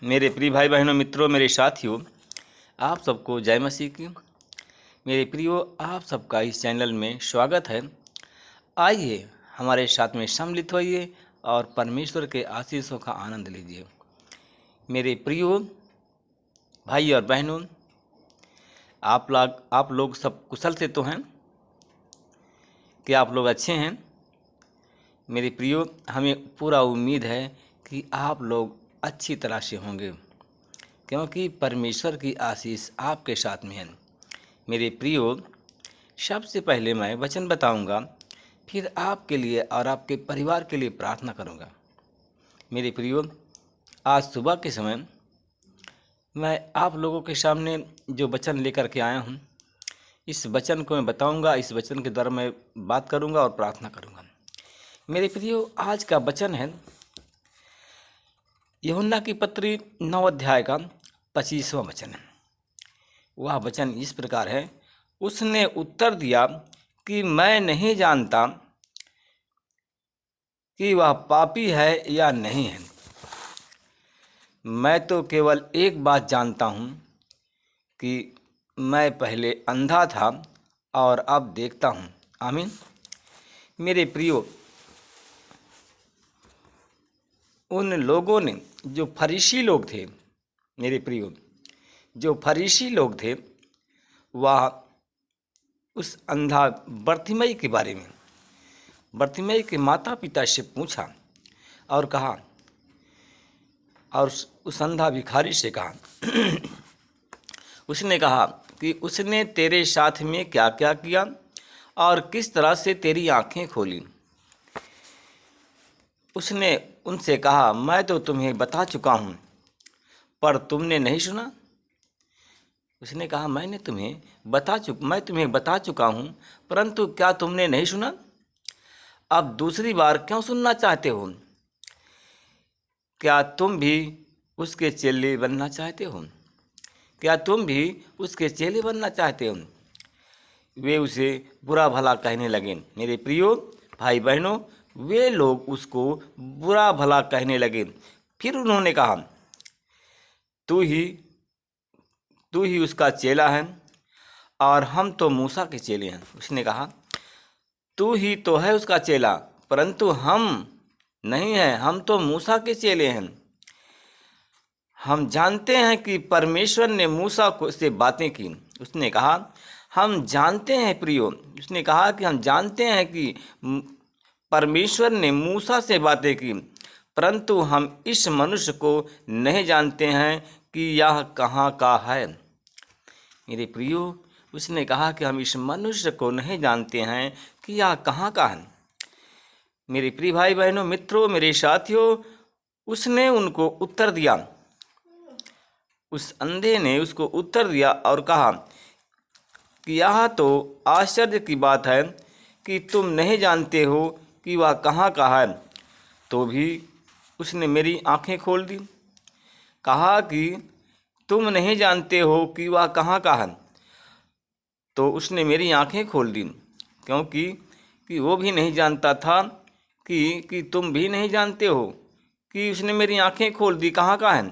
मेरे प्रिय भाई बहनों, मित्रों, मेरे साथियों, आप सबको जय मसीह की। मेरे प्रियो, आप सबका इस चैनल में स्वागत है। आइए हमारे साथ में सम्मिलित होइए और परमेश्वर के आशीषों का आनंद लीजिए। मेरे प्रियो भाई और बहनों, आप लोग सब कुशल से तो हैं? क्या आप लोग अच्छे हैं? मेरे प्रियो, हमें पूरा उम्मीद है कि आप लोग अच्छी तरह से होंगे, क्योंकि परमेश्वर की आशीष आपके साथ में है। मेरे प्रियो, सबसे पहले मैं वचन बताऊंगा, फिर आपके लिए और आपके परिवार के लिए प्रार्थना करूंगा। मेरे प्रियो, आज सुबह के समय मैं आप लोगों के सामने जो वचन लेकर के आया हूं, इस वचन को मैं बताऊंगा। इस वचन के द्वारा मैं बात करूंगा और प्रार्थना करूंगा। मेरे प्रियो, आज का वचन है यूहन्ना की पत्री 9 अध्याय का 25वां वचन है। वह वचन इस प्रकार है, उसने उत्तर दिया कि मैं नहीं जानता कि वह पापी है या नहीं है। मैं तो केवल एक बात जानता हूँ कि मैं पहले अंधा था और अब देखता हूँ। आमीन। मेरे प्रियो, उन लोगों ने, जो फरीसी लोग थे, मेरे प्रियो, जो फरीसी लोग थे, वह उस अंधा बर्तिमई के बारे में, बर्तिमई के माता पिता से पूछा और कहा, और उस अंधा भिखारी से कहा उसने कहा कि उसने तेरे साथ में क्या क्या किया और किस तरह से तेरी आंखें खोली। उसने उनसे कहा, मैं तो तुम्हें बता चुका हूँ, पर तुमने नहीं सुना। उसने कहा, मैं तुम्हें बता चुका हूँ, परंतु क्या तुमने नहीं सुना? अब दूसरी बार क्यों सुनना चाहते हो? क्या तुम भी उसके चेले बनना चाहते हो? क्या तुम भी उसके चेले बनना चाहते हो? वे उसे बुरा भला कहने लगे। मेरे प्रियो भाई बहनों, वे लोग उसको बुरा भला कहने लगे। फिर उन्होंने कहा, तू ही उसका चेला है और हम तो मूसा के चेले हैं। उसने कहा, तू ही तो है उसका चेला, परंतु हम नहीं हैं, हम तो मूसा के चेले हैं। हम जानते हैं कि परमेश्वर ने मूसा को से बातें की। उसने कहा, हम जानते हैं प्रियो, उसने कहा कि हम जानते हैं कि परमेश्वर ने मूसा से बातें की, परंतु हम इस मनुष्य को नहीं जानते हैं कि यह कहाँ का है। मेरे प्रियो, उसने कहा कि हम इस मनुष्य को नहीं जानते हैं कि यह कहाँ का है। मेरे प्रिय भाई बहनों, मित्रों, मेरे साथियों, उसने उनको उत्तर दिया, उस अंधे ने उसको उत्तर दिया और कहा कि यह तो आश्चर्य की बात है कि तुम नहीं जानते हो कि वह कहाँ का है, तो भी उसने मेरी आंखें खोल दी। कहा कि तुम नहीं जानते हो कि वह कहाँ का है, तो उसने मेरी आंखें खोल दी, क्योंकि वो भी नहीं जानता था कि तुम भी नहीं जानते हो, कि उसने मेरी आंखें खोल दी कहाँ का है।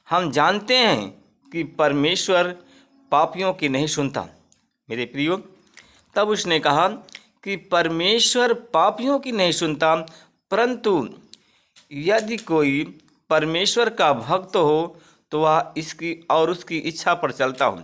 हम जानते हैं कि परमेश्वर पापियों की नहीं सुनता। मेरे प्रियो, तब उसने कहा कि परमेश्वर पापियों की नहीं सुनता, परंतु यदि कोई परमेश्वर का भक्त हो तो वह इसकी और उसकी इच्छा पर चलता हो।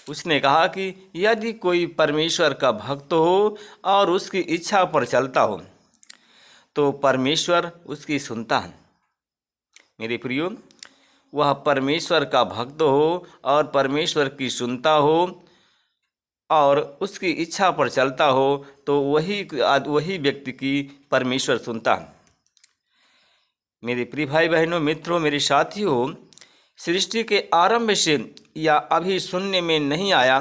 उसने कहा कि यदि कोई परमेश्वर का भक्त हो और उसकी इच्छा पर चलता हो तो परमेश्वर उसकी सुनता है। मेरे प्रियो, वह परमेश्वर का भक्त हो और परमेश्वर की सुनता हो और उसकी इच्छा पर चलता हो तो वही व्यक्ति की परमेश्वर सुनता है। मेरे प्रिय भाई बहनों, मित्रों, मेरे साथियों, सृष्टि के आरंभ से या अभी सुनने में नहीं आया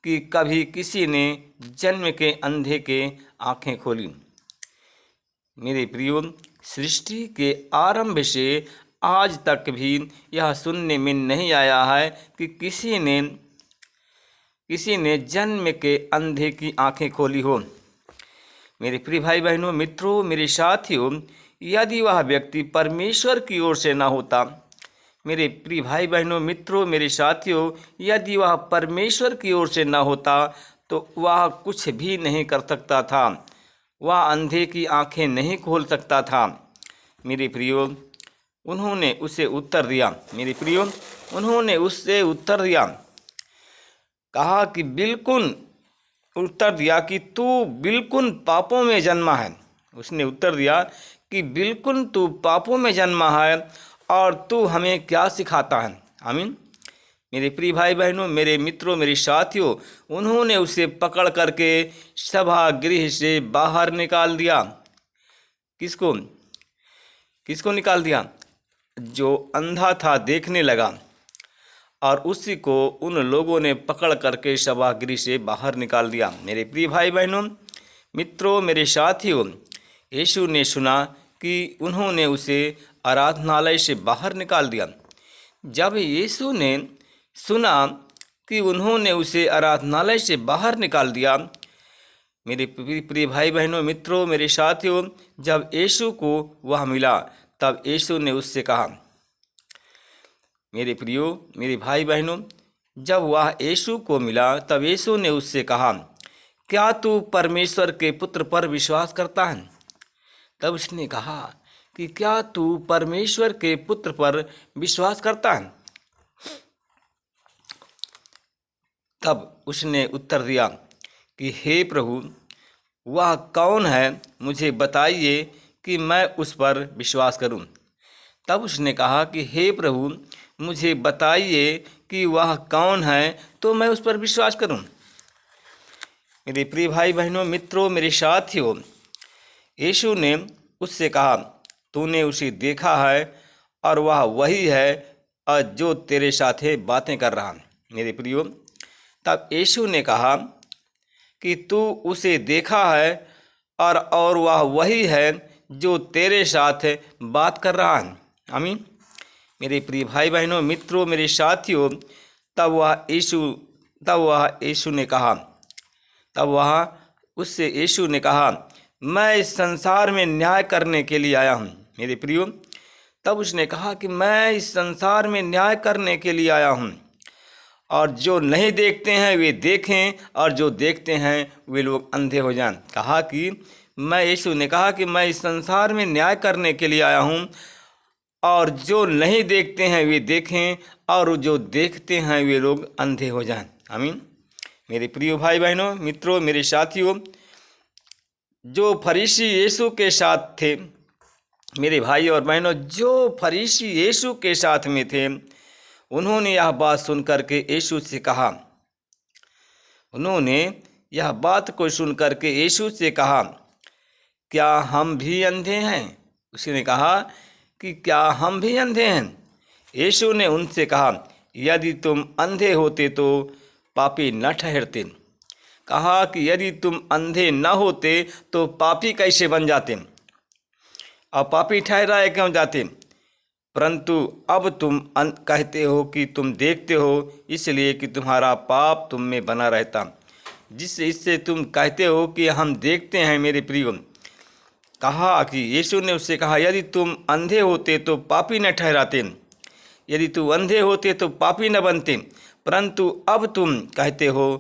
कि कभी किसी ने जन्म के अंधे के आंखें खोली। मेरे प्रियो, सृष्टि के आरंभ से आज तक भी यह सुनने में नहीं आया है कि किसी ने जन्म के अंधे की आंखें खोली हो। मेरे प्रिय भाई बहनों, मित्रों, मेरे साथियों, यदि वह व्यक्ति परमेश्वर की ओर से न होता मेरे प्रिय भाई बहनों, मित्रों, मेरे साथियों, यदि वह परमेश्वर की ओर से न होता तो वह कुछ भी नहीं कर सकता था। वह अंधे की आंखें नहीं खोल सकता था। मेरे प्रियो, उन्होंने उसे उत्तर दिया। मेरे प्रियो, उन्होंने उससे उत्तर दिया, कहा कि बिल्कुल उत्तर दिया कि तू बिल्कुल पापों में जन्मा है। उसने उत्तर दिया कि बिल्कुल तू पापों में जन्मा है और तू हमें क्या सिखाता है। आमीन। मेरे प्रिय भाई बहनों, मेरे मित्रों, मेरे साथियों, उन्होंने उसे पकड़ करके सभागृह से बाहर निकाल दिया। किसको किसको निकाल दिया? जो अंधा था देखने लगा, और उसी को उन लोगों ने पकड़ करके सभागृह से बाहर निकाल दिया। मेरे प्रिय भाई बहनों, मित्रों, मेरे साथियों, यीशु ने सुना कि उन्होंने उसे आराधनालय से बाहर निकाल दिया। जब यीशु ने सुना कि उन्होंने उसे आराधनालय से बाहर निकाल दिया, मेरे प्रिय भाई बहनों, मित्रों, मेरे साथियों, जब यीशु को वह मिला तब यीशु ने उससे कहा, मेरे प्रियो, मेरे भाई बहनों, जब वह यीशु को मिला तब यीशु ने उससे कहा, क्या तू परमेश्वर के पुत्र पर विश्वास करता है? तब उसने कहा कि क्या तू परमेश्वर के पुत्र पर विश्वास करता है? तब उसने उत्तर दिया कि हे प्रभु, वह कौन है, मुझे बताइए कि मैं उस पर विश्वास करूं। तब उसने कहा कि हे प्रभु, मुझे बताइए कि वह कौन है तो मैं उस पर विश्वास करूं। मेरे प्रिय भाई बहनों, मित्रों, मेरे साथियों, यीशु ने उससे कहा, तूने उसे देखा है और वह वही है जो तेरे साथ बातें कर रहा। मेरे प्रियो, तब यीशु ने कहा कि तू उसे देखा है और वह वही है जो तेरे साथ बात कर रहा है। आमीन। मेरे प्रिय भाई बहनों, मित्रों, मेरे साथियों, तब उससे यीशु ने कहा, मैं इस संसार में न्याय करने के लिए आया हूँ। मेरे प्रियो, तब उसने कहा कि मैं इस संसार में न्याय करने के लिए आया हूँ, और जो नहीं देखते हैं वे देखें, और जो देखते हैं वे लोग अंधे हो जाएं। यीशु ने कहा कि मैं इस संसार में न्याय करने के लिए आया हूँ, और जो नहीं देखते हैं वे देखें, और जो देखते हैं वे लोग अंधे हो जाएं। आमीन। मेरे प्रिय भाई बहनों, मित्रों, मेरे साथियों, जो फरीसी यीशु के साथ थे, मेरे भाई और बहनों, जो फरीसी यीशु के साथ में थे, उन्होंने यह बात सुनकर के यीशु से कहा, क्या हम भी अंधे हैं? उसने कहा कि क्या हम भी अंधे हैं? यीशु ने उनसे कहा, यदि तुम अंधे होते तो पापी न ठहरते। कहा कि यदि तुम अंधे न होते तो पापी कैसे बन जाते, और पापी ठहराए क्यों जाते? परंतु अब तुम कहते हो कि तुम देखते हो, इसलिए कि तुम्हारा पाप तुम में बना रहता, इससे तुम कहते हो कि हम देखते हैं। मेरे प्रियो, कहा कि यीशु ने उससे कहा, यदि तुम अंधे होते तो पापी न ठहराते, यदि तुम अंधे होते तो पापी न बनते, परंतु अब तुम कहते हो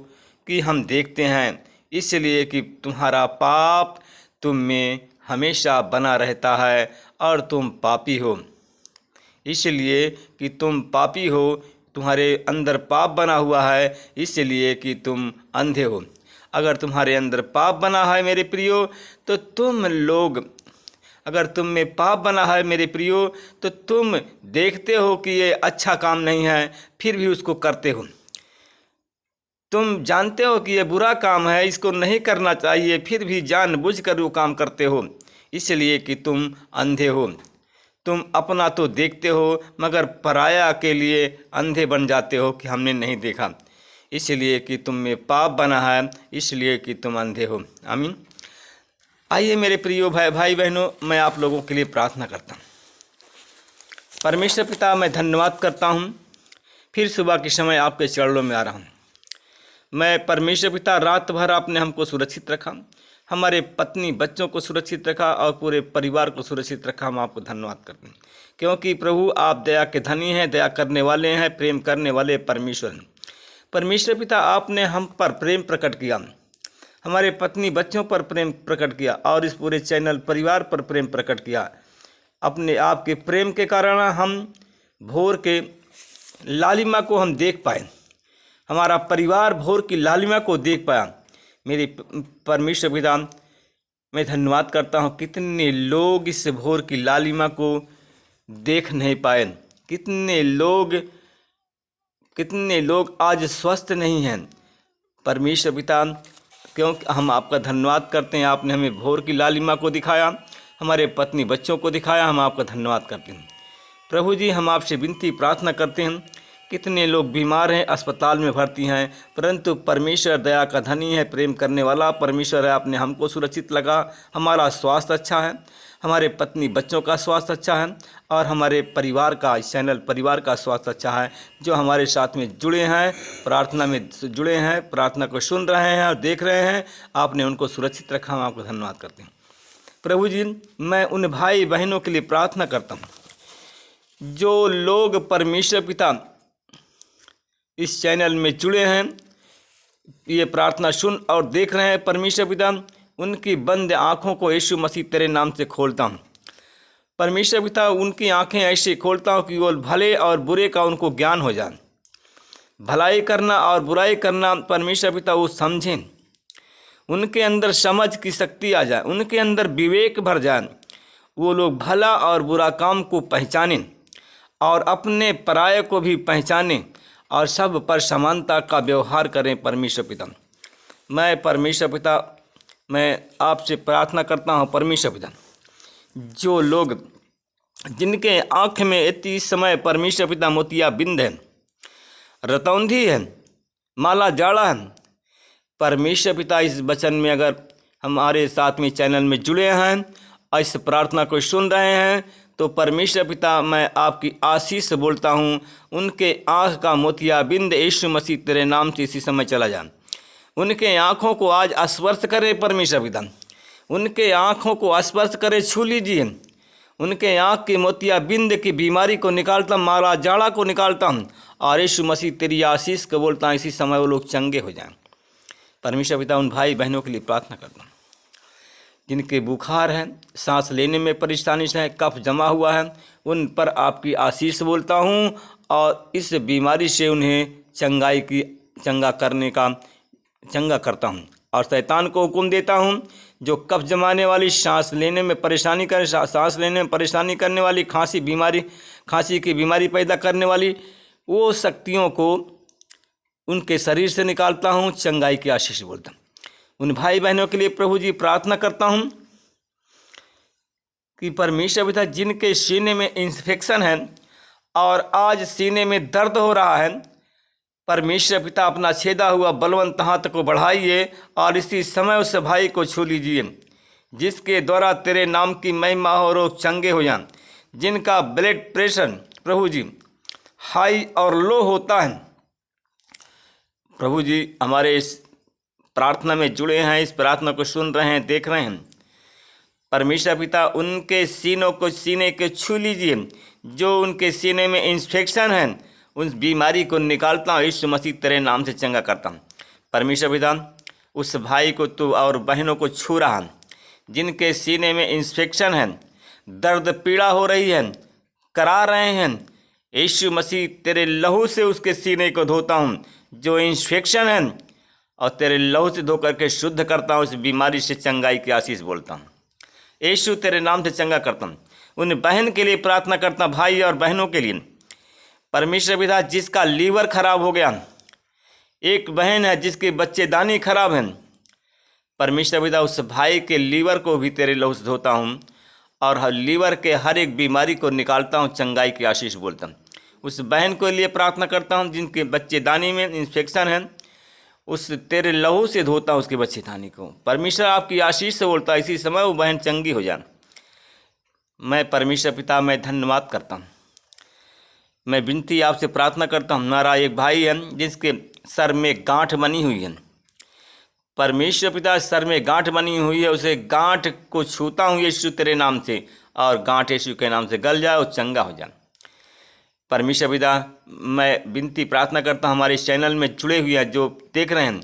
कि हम देखते हैं, इसलिए कि तुम्हारा पाप तुम में हमेशा बना रहता है और तुम पापी हो। इसलिए कि तुम पापी हो, तुम्हारे अंदर पाप बना हुआ है, इसलिए कि तुम अंधे हो। अगर तुम्हारे अंदर पाप बना है मेरे प्रियो, तो अगर तुम में पाप बना है मेरे प्रियो, तो तुम देखते हो कि ये अच्छा काम नहीं है, फिर भी उसको करते हो। तुम जानते हो कि ये बुरा काम है, इसको नहीं करना चाहिए, फिर भी जानबूझकर वो काम करते हो, इसलिए कि तुम अंधे हो। तुम अपना तो देखते हो, मगर पराया के लिए अंधे बन जाते हो कि हमने नहीं देखा, इसलिए कि तुम में पाप बना है, इसलिए कि तुम अंधे हो। आमीन। आइए मेरे प्रियो भाई बहनों, मैं आप लोगों के लिए प्रार्थना करता हूँ। परमेश्वर पिता, मैं धन्यवाद करता हूँ, फिर सुबह के समय आपके चरणों में आ रहा हूँ। मैं परमेश्वर पिता, रात भर आपने हमको सुरक्षित रखा, हमारे पत्नी बच्चों को सुरक्षित रखा और पूरे परिवार को सुरक्षित रखा। हम आपको धन्यवाद करते हैं, क्योंकि प्रभु आप दया के धनी हैं, दया करने वाले हैं, प्रेम करने वाले परमेश्वर हैं। परमेश्वर पिता, आपने हम पर प्रेम प्रकट किया, हमारे पत्नी बच्चों पर प्रेम प्रकट किया और इस पूरे चैनल परिवार पर प्रेम प्रकट किया। अपने आपके प्रेम के कारण हम भोर के लालिमा को हम देख पाए, हमारा परिवार भोर की लालिमा को देख पाया। मेरे परमेश्वर पिता, मैं धन्यवाद करता हूँ, कितने लोग इस भोर की लालिमा को देख नहीं पाए, कितने लोग आज स्वस्थ नहीं हैं। परमेश्वर पिता, क्योंकि हम आपका धन्यवाद करते हैं, आपने हमें भोर की लालिमा को दिखाया, हमारे पत्नी बच्चों को दिखाया। हम आपका धन्यवाद करते हैं। प्रभु जी, हम आपसे विनती प्रार्थना करते हैं, कितने लोग बीमार हैं, अस्पताल में भर्ती हैं, परंतु परमेश्वर दया का धनी है, प्रेम करने वाला परमेश्वर है। आपने हमको सुरक्षित लगा, हमारा स्वास्थ्य अच्छा है, हमारे पत्नी बच्चों का स्वास्थ्य अच्छा है और हमारे परिवार का, इस चैनल परिवार का स्वास्थ्य अच्छा है। जो हमारे साथ में जुड़े हैं, प्रार्थना में जुड़े हैं, प्रार्थना को सुन रहे हैं और देख रहे हैं, आपने उनको सुरक्षित रखा। हम आपको धन्यवाद करते हैं। प्रभु जी, मैं उन भाई बहनों के लिए प्रार्थना करता हूँ जो लोग परमेश्वर पिता इस चैनल में जुड़े हैं, ये प्रार्थना सुन और देख रहे हैं। परमेश्वर पिता, उनकी बंद आँखों को यीशु मसीह तेरे नाम से खोलता हूँ। परमेश्वर पिता, उनकी आँखें ऐसे खोलता हूँ कि वो भले और बुरे का उनको ज्ञान हो जाए, भलाई करना और बुराई करना परमेश्वर पिता वो समझें, उनके अंदर समझ की शक्ति आ जाए, उनके अंदर विवेक भर जाए, वो लोग भला और बुरा काम को पहचानें और अपने पराये को भी पहचानें और सब पर समानता का व्यवहार करें। परमेश्वर पिता, मैं आपसे प्रार्थना करता हूँ। परमेश्वर पिता, जो लोग जिनके आँख में इस समय परमेश्वर पिता मोतियाबिंद है, रतौंधी है, माला जाड़ा है, परमेश्वर पिता इस वचन में अगर हमारे साथ में चैनल में जुड़े हैं और इस प्रार्थना को सुन रहे हैं, तो परमेश्वर पिता, मैं आपकी आशीष बोलता हूँ, उनके आँख का मोतियाबिंद यीशु मसीह तेरे नाम से इसी समय चला जाए। उनके आँखों को आज स्पर्श करे परमेश्वर पिता, उनके आँखों को स्पर्श करे, छू लीजिए। उनके आँख की मोतियाबिंद की बीमारी को निकालता, माला जाड़ा को निकालता हूँ और यीशु मसीह तेरी आशीष को बोलता हूँ, इसी समय वो लोग चंगे हो जाएं। परमेश्वर पिता, उन भाई बहनों के लिए प्रार्थना करता हूँ जिनके बुखार है, सांस लेने में परेशानी है, कफ जमा हुआ है, उन पर आपकी आशीष बोलता हूँ और इस बीमारी से उन्हें चंगा करता हूँ। और शैतान को हुक्म देता हूँ, जो कफ जमाने वाली, सांस लेने में परेशानी करने वाली, खांसी की बीमारी पैदा करने वाली वो शक्तियों को उनके शरीर से निकालता हूँ, चंगाई की आशीष बोलता हूँ। उन भाई बहनों के लिए प्रभु जी प्रार्थना करता हूँ कि परमेश्वर पिता, जिनके सीने में इन्फेक्शन है और आज सीने में दर्द हो रहा है, परमेश्वर पिता अपना छेदा हुआ बलवंत हाथ को बढ़ाइए और इसी समय उस भाई को छू लीजिए, जिसके द्वारा तेरे नाम की महिमा हो, रोग चंगे हो जाएं। जिनका ब्लड प्रेशर प्रभु जी हाई और लो होता है, प्रभु जी हमारे इस प्रार्थना में जुड़े हैं, इस प्रार्थना को सुन रहे हैं, देख रहे हैं, परमेश्वर पिता उनके सीने को छू लीजिए। जो उनके सीने में इन्फेक्शन है, उस बीमारी को निकालता हूँ, यीशु मसीह तेरे नाम से चंगा करता हूँ। परमेश्वर पिता, उस भाई को तू और बहनों को छू रहा, जिनके सीने में इन्फेक्शन है, दर्द पीड़ा हो रही है, करा रहे हैं, यीशु मसीह तेरे लहू से उसके सीने को धोता हूँ, जो इन्फेक्शन है, और तेरे लहू से धो करके शुद्ध करता हूँ, उस बीमारी से चंगाई की आशीष बोलता हूँ, यीशु तेरे नाम से चंगा करता हूँ। उन बहन के लिए प्रार्थना करता हूँ, भाई और बहनों के लिए। परमेश्वर पिता, जिसका लीवर खराब हो गया, एक बहन है जिसके बच्चेदानी खराब हैं, परमेश्वर पिता उस भाई के लीवर को भी तेरे लहू से धोता हूँ और हर लीवर के हर एक बीमारी को निकालता हूँ, चंगाई की आशीष बोलता हूँ। उस बहन के लिए प्रार्थना करता हूँ जिनके बच्चेदानी में इन्फेक्शन है, उस तेरे लहू से धोता हूँ उसके बच्चेदानी को। परमेश्वर आपकी आशीष से बोलता है, इसी समय वो बहन चंगी हो जाए। मैं परमेश्वर पिता, मैं धन्यवाद करता हूँ। मैं विनती आपसे प्रार्थना करता हूँ, हमारा एक भाई है जिसके सर में गांठ बनी हुई है, परमेश्वर पिता सर में गांठ बनी हुई है, उसे गांठ को छूता हूँ यीशु तेरे नाम से, और गांठ यीशु के नाम से गल जाए और चंगा हो जाए। परमेश्वर पिता, मैं विनती प्रार्थना करता हूँ हमारे इस चैनल में जुड़े हुए हैं जो देख रहे हैं,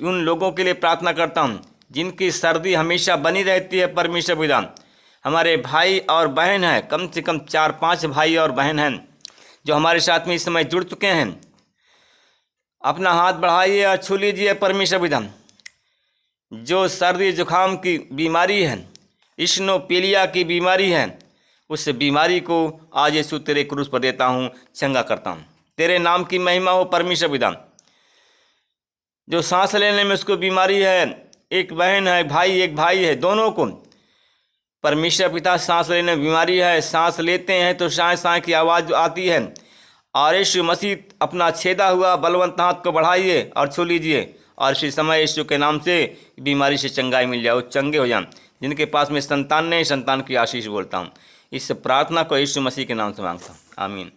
उन लोगों के लिए प्रार्थना करता हूँ जिनकी सर्दी हमेशा बनी रहती है। परमेश्वर पिता, हमारे भाई और बहन हैं, कम से कम 4-5 भाई और बहन हैं जो हमारे साथ में इस समय जुड़ चुके हैं। अपना हाथ बढ़ाइए और छू लीजिए परमेश्वर पिता। जो सर्दी जुकाम की बीमारी है, इस्नोफिलिया की बीमारी है, उस बीमारी को आज यीशु तेरे क्रूस पर देता हूँ, चंगा करता हूँ। तेरे नाम की महिमा हो परमेश्वर पिता। जो सांस लेने में उसको बीमारी है, एक बहन है, एक भाई है, दोनों को परमेश्वर पिता सांस लेने में बीमारी है, सांस लेते हैं तो साए साए की आवाज़ आती है, और यीशु मसीह अपना छेदा हुआ बलवंत हाथ को बढ़ाइए और छू लीजिए, और इसी समय यीशु के नाम से बीमारी से चंगाई मिल जाए, चंगे हो जाएं। जिनके पास में संतान नहीं, संतान की आशीष बोलता हूँ। इस प्रार्थना को यीशु मसीह के नाम से मांगता हूँ, आमीन।